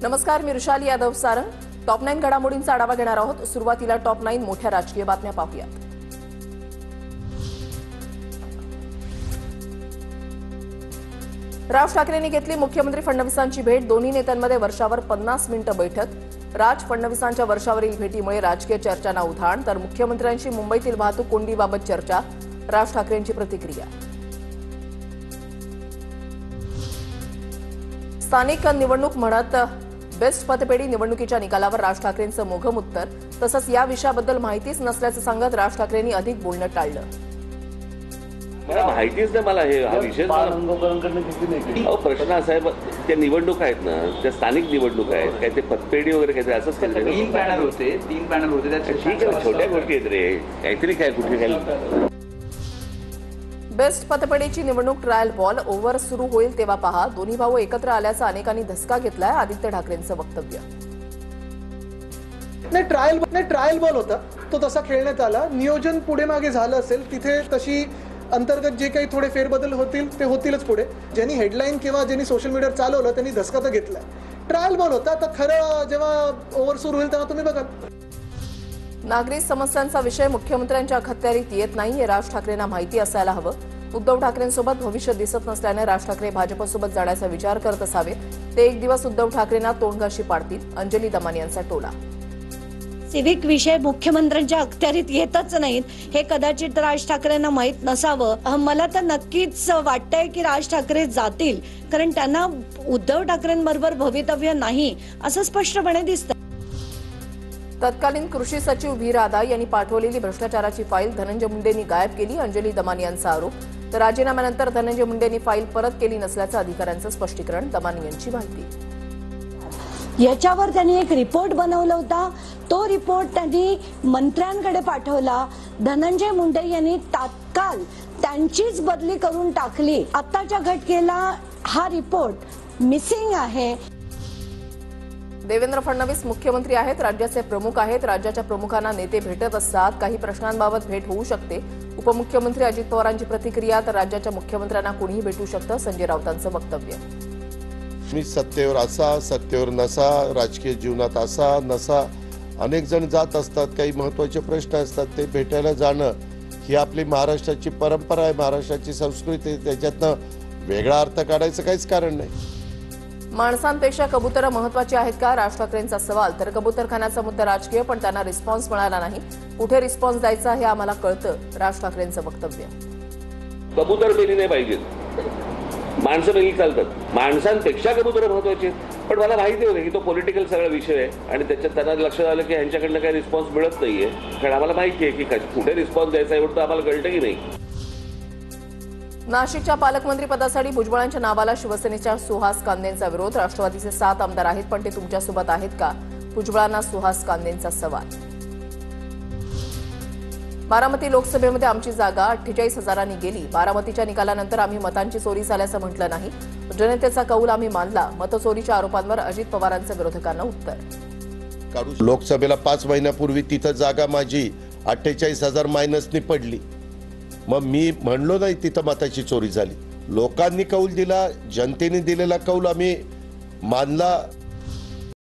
नमस्कार, मी ऋषाली यादव सारंग. टॉप 9 घडामोडींचा आढावा घेणार आहोत. सुरुवातीला टॉप 9 मोठ्या राजकीय बातम्या पाहूयात. राज ठाकरेंनी घेतली मुख्यमंत्री फडणवीसांची भेट. दोन्ही नेत्यांमध्ये वर्षावर 50 मिनिटं बैठक. राज फडणवीसांच्या वर्षावरील भेटीमुळे राजकीय चर्चांना उधाण, तर मुख्यमंत्र्यांची मुंबईतील वाहतूक कोंडीबाबत चर्चा. राज ठाकरेंची प्रतिक्रिया. स्थानिक निवडणूक म्हणत बेस्ट पतपेढी निवडणुकीच्या निकालावर राज ठाकरेंचं मोघम उत्तर. तसंच या विषयाबद्दल माहितीच नसल्याचं सांगत राज ठाकरेंनी अधिक बोलणं टाळलं. मला माहितीच नाही. मला हा विषय प्रश्न असा आहे, त्या निवडणूक आहेत ना, त्या स्थानिक निवडणूक आहेत, काय ते पतपेढी वगैरे काहीतरी असंच तीन पॅनल होते ठीक आहे. छोट्या गोष्टी आहेत रे, काहीतरी काय कुठे काय. बेस्ट पतपेढीची निवडणूक ट्रायल बॉल ओव्हर सुरू होईल तेव्हा पहा. दोन्ही भाऊ एकत्र आल्याचा अनेकांनी धसका घेतलाय. आदित्य ठाकरेंचं वक्तव्य. ट्रायल बॉल होता तो, तसा खेळण्यात आला. नियोजन पुढे मागे झालं असेल तिथे तशी अंतर्गत जे काही थोडे फेरबदल होतील ते होतीलच पुढे. ज्यांनी हेडलाईन किंवा ज्यांनी सोशल मीडियावर चालवलं त्यांनी धसका तर घेतलाय. ट्रायल बॉल होता. तर खरं जेव्हा ओव्हर सुरू होईल तेव्हा तुम्ही बघा. नागरी समस्यांचा विषय मुख्यमंत्र्यांच्या अखत्यारीत येत नाही हे राज ठाकरेंना माहिती असायला हवं. उद्धव ठाकरेंसोबत भविष्य दिसत नसल्याने राज ठाकरे भाजपसोबत जाण्याचा विचार करत असावे. ते एक दिवस उद्धव ठाकरेंना तोंडघाशी पाडतील. अंजली दमानी यांचा टोला. सिव्हिक विषय मुख्यमंत्र्यांच्या अखत्यारीत येतच नाहीत हे कदाचित राज ठाकरेंना माहीत नसावं. मला तर नक्कीच वाटतंय की राज ठाकरे जातील, कारण त्यांना उद्धव ठाकरेंबरोबर भवितव्य नाही असं स्पष्टपणे दिसतं. तत्कालीन कृषी सचिव व्ही राधा यांनी पाठवलेली भ्रष्टाचाराची फाईल धनंजय मुंडेंनी गायब केली. अंजली दमानी यांचा आरोप. तर राजीनाम्यानंतर धनंजय मुंडेंनी फाईल परत केली नसल्याचं अधिकाऱ्यांचं स्पष्टीकरण. दमानी यांची माहिती. याच्यावर त्यांनी एक रिपोर्ट बनवला होता. तो रिपोर्ट त्यांनी मंत्र्यांकडे पाठवला. धनंजय मुंडे यांनी तात्काळ त्यांचीच बदली करून टाकली. आताच्या घटनेला हा रिपोर्ट मिसिंग आहे. देवेंद्र फडणवीस मुख्यमंत्री आहेत, राज्याचे प्रमुख आहेत. राज्याच्या प्रमुखांना नेते भेटत असतात. काही प्रश्नांबाबत भेट होऊ शकते. उपमुख्यमंत्री अजित पवारांची प्रतिक्रिया. तर राज्याच्या मुख्यमंत्र्यांना कोणीही भेटू शकतं. संजय राऊतांचं वक्तव्य. मी सत्तेवर असा, सत्तेवर नसा, राजकीय जीवनात असा नसा, अनेक जण जात असतात. काही महत्त्वाचे प्रश्न असतात ते भेटायला जाणं ही आपली महाराष्ट्राची परंपरा आहे, महाराष्ट्राची संस्कृती आहे. त्याच्यातनं वेगळा अर्थ काढायचं काहीच कारण नाही. माणसांपेक्षा कबुतरं महत्वाची आहेत का? राज ठाकरेंचा सवाल. तर कबूतरखान्याचा मुद्दा राजकीय, पण त्यांना रिस्पॉन्स मिळाला नाही. कुठे रिस्पॉन्स द्यायचा हे आम्हाला कळतं. राज ठाकरेंचं वक्तव्य. कबूतर मेली नाही पाहिजे, माणसं मेली चालतात. माणसांपेक्षा कबूतर महत्वाची आहेत. पण मला माहिती होतं की तो पॉलिटिकल सगळा विषय आहे आणि त्याच्यात त्यांना लक्षात आलं की ह्यांच्याकडनं काही रिस्पॉन्स मिळत नाहीये. कारण आम्हाला माहिती आहे की कुठे रिस्पॉन्स द्यायचा एवढं आम्हाला कळतं की नाही. नाशिकच्या पालकमंत्री पदासाठी भुजबळांच्या नावाला शिवसेनेच्या सुहास कांदेंचा विरोध. राष्ट्रवादीचे 7 आमदार आहेत, पण ते तुमच्यासोबत आहेत का? भुजबळांना सुहास कांदेंचा सवाल. बारामती लोकसभेमध्ये आमची जागा 48,000 गेली. बारामतीच्या निकालानंतर आम्ही मतांची चोरी झाल्याचं म्हटलं नाही. जनतेचा कौल आम्ही मानला. मतचोरीच्या आरोपांवर अजित पवारांचं विरोधकांना उत्तर. लोकसभेला 5 महिन्यापूर्वी तिथं जागा माझी 48,000 मायनसनी पडली. मग मी म्हणलो नाही तिथं मताची चोरी झाली. लोकांनी कौल दिला, जनतेने दिलेला कौल आम्ही मानला.